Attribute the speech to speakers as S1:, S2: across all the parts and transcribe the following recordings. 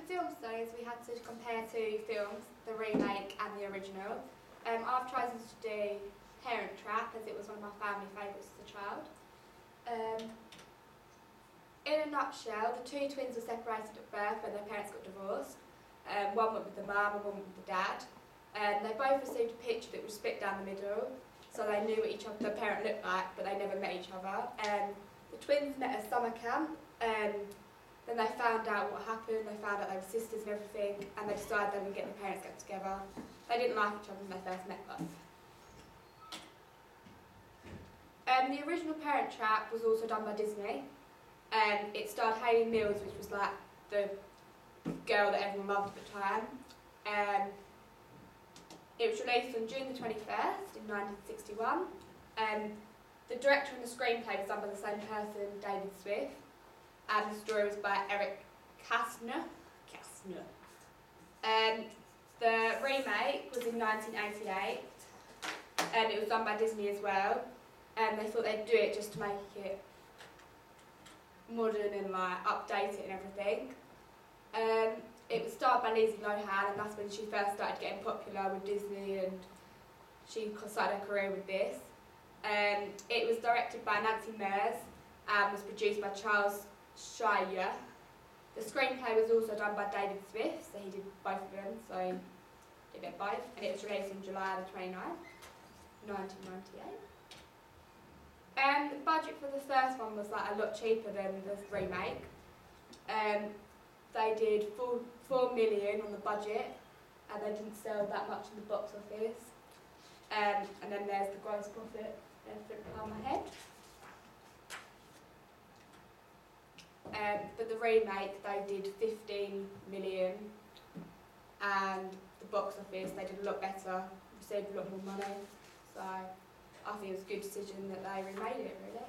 S1: the film studies, we had to compare two films, the remake and the original. I've chosen to do Parent Trap, as it was one of my family favourites as a child. In a nutshell, the two twins were separated at birth when their parents got divorced. One went with the mum and one went with the dad. They both received a picture that was split down the middle, so they knew what each other, their parent looked like, but they never met each other. The twins met at summer camp. Then they found out what happened, they found out they were sisters and everything, and they decided they would get their parents get together. They didn't like each other when they first met though. The original Parent Trap was also done by Disney. It starred Hayley Mills, which was like the girl that everyone loved at the time. It was released on June the 21st in 1961. The director and the screenplay was done by the same person, David Swift, and the story was by Eric Kastner. The remake was in 1988, and it was done by Disney as well. And they thought they'd do it just to make it modern and like update it and everything. It was starred by Lindsay Lohan, and that's when she first started getting popular with Disney, and she started her career with this. It was directed by Nancy Meyers and was produced by Charles Shyer. The screenplay was also done by David Swift, so he did both of them, so he did a bit of both, and it was released on July the 29th, 1998. The budget for the first one was like a lot cheaper than the remake. They did 4 million on the budget, and they didn't sell that much in the box office. And then there's the gross profit, flipping on my head. But the remake, they did 15 million, and the box office, they did a lot better, received a lot more money. So I think it was a good decision that they remade it, really.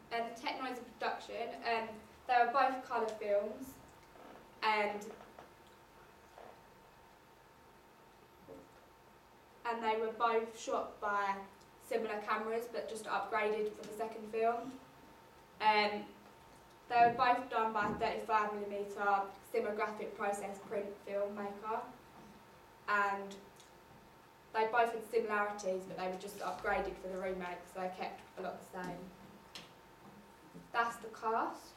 S1: The technology of production, they were both colour films, and they were both shot by similar cameras, but just upgraded for the second film. They were both done by a 35mm cinematographic process print filmmaker, and they both had similarities, but they were just upgraded for the remake, so they kept a lot the same. That's the cast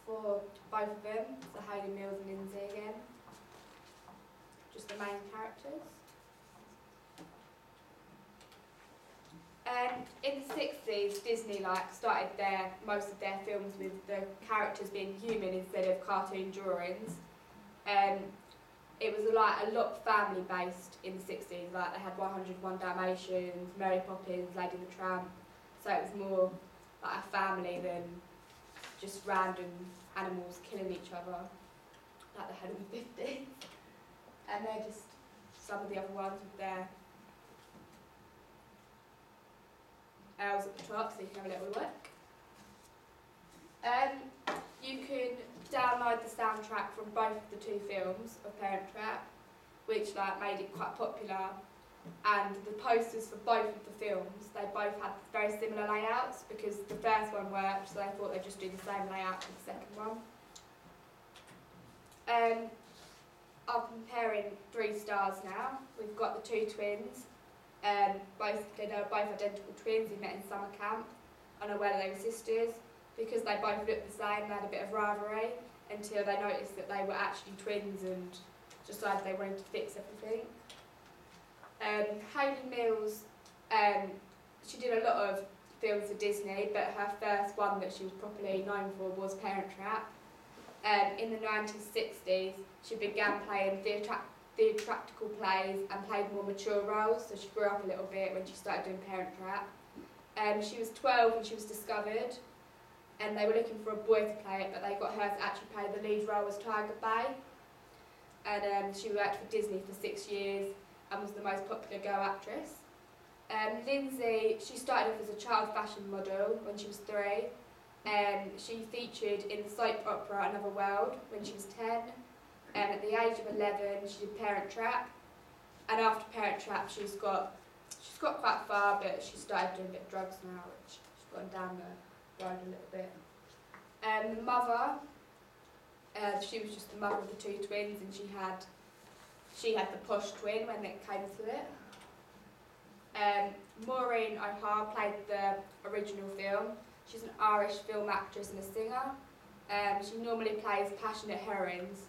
S1: for both of them, so Hayley Mills and Lindsay again. Just the main characters. In the 60s, Disney started most of their films with the characters being human instead of cartoon drawings. It was a lot family based in the 60s. Like they had 101 Dalmatians, Mary Poppins, Lady and the Tramp. So it was more like a family than just random animals killing each other, like they had in the 50s. And they're just some of the other ones with their L's at the top, so you can have a little look. You can download the soundtrack from both of the two films of Parent Trap, which made it quite popular. And the posters for both of the films, they both had very similar layouts because the first one worked, so they thought they'd just do the same layout for the second one. I'm comparing 3 stars now. We've got the two twins. They were both identical twins who met in summer camp, unaware they were sisters. Because they both looked the same, they had a bit of rivalry until they noticed that they were actually twins and decided they wanted to fix everything. Hayley Mills, she did a lot of films for Disney, but her first one that she was properly known for was Parent Trap. In the 1960s, she began playing theatrical plays and played more mature roles, so she grew up a little bit when she started doing Parent Trap. She was 12 when she was discovered, and they were looking for a boy to play it, but they got her to actually play the lead role as Tiger Bay. And she worked for Disney for 6 years and was the most popular girl actress. Lindsay, she started off as a child fashion model when she was 3. She featured in the soap opera Another World when she was 10. At the age of 11, she did Parent Trap. And after Parent Trap, she's got quite far, but she started doing a bit of drugs now, which she's gone down the road a little bit. The mother, she was just the mother of the two twins, and she had the posh twin when it came to it. Maureen O'Hara played the original film. She's an Irish film actress and a singer. She normally plays passionate heroines,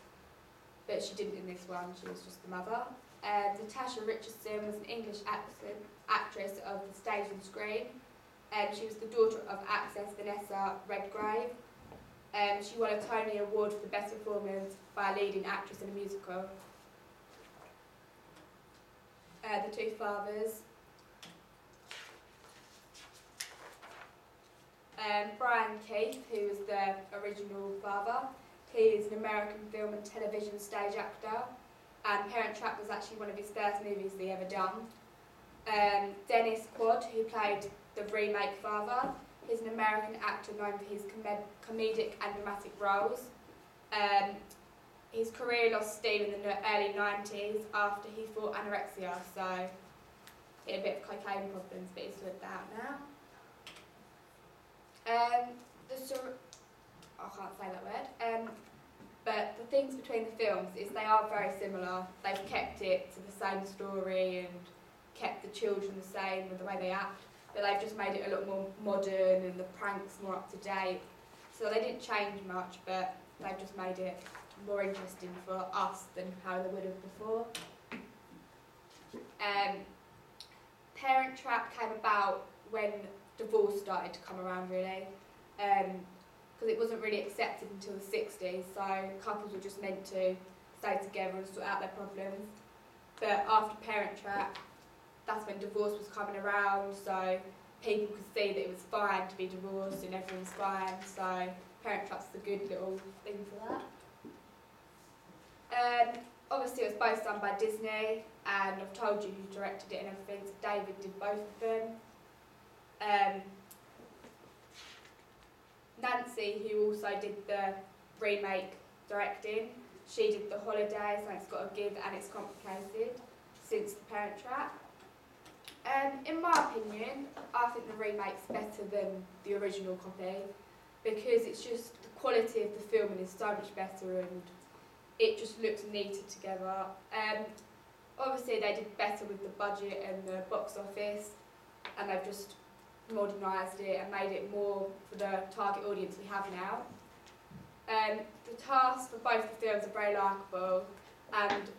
S1: but she didn't in this one, she was just the mother. Natasha Richardson was an English actress of the stage and screen. She was the daughter of actress Vanessa Redgrave. She won a Tony Award for the best performance by a leading actress in a musical. The two fathers. Brian Keith, who was the original father, he is an American film and television stage actor, and Parent Trap was actually one of his first movies he ever done. Dennis Quaid, who played the remake father, he's an American actor known for his comedic and dramatic roles. His career lost steam in the early 90s after he fought anorexia, so he had a bit of cocaine problems, but he's sorted that out now. I can't say that word. But the things between the films is they are very similar. They've kept it to the same story and kept the children the same with the way they act, but they've just made it a lot more modern and the pranks more up to date. So they didn't change much, but they've just made it more interesting for us than how they would have before. Parent Trap came about when divorce started to come around, really, because it wasn't really accepted until the 60s, so couples were just meant to stay together and sort out their problems. But after Parent Trap, that's when divorce was coming around, so people could see that it was fine to be divorced and everyone's fine, so Parent Trap's a good little thing for that. Obviously it was both done by Disney, and I've told you who directed it and everything, so David did both of them. Nancy, who also did the remake directing, she did The Holiday, so it's got a give and it's complicated since the Parent Trap. In my opinion, I think the remake's better than the original copy because it's just the quality of the filming is so much better and it just looks neater together. Obviously they did better with the budget and the box office, and they've just modernised it and made it more for the target audience we have now. The cast for both the films are very likeable, and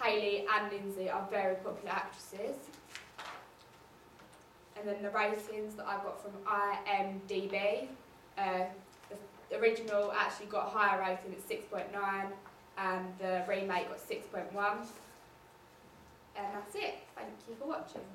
S1: Hayley and Lindsay are very popular actresses. And then the ratings that I got from IMDb, the original actually got a higher rating at 6.9 and the remake got 6.1. And that's it. Thank you for watching.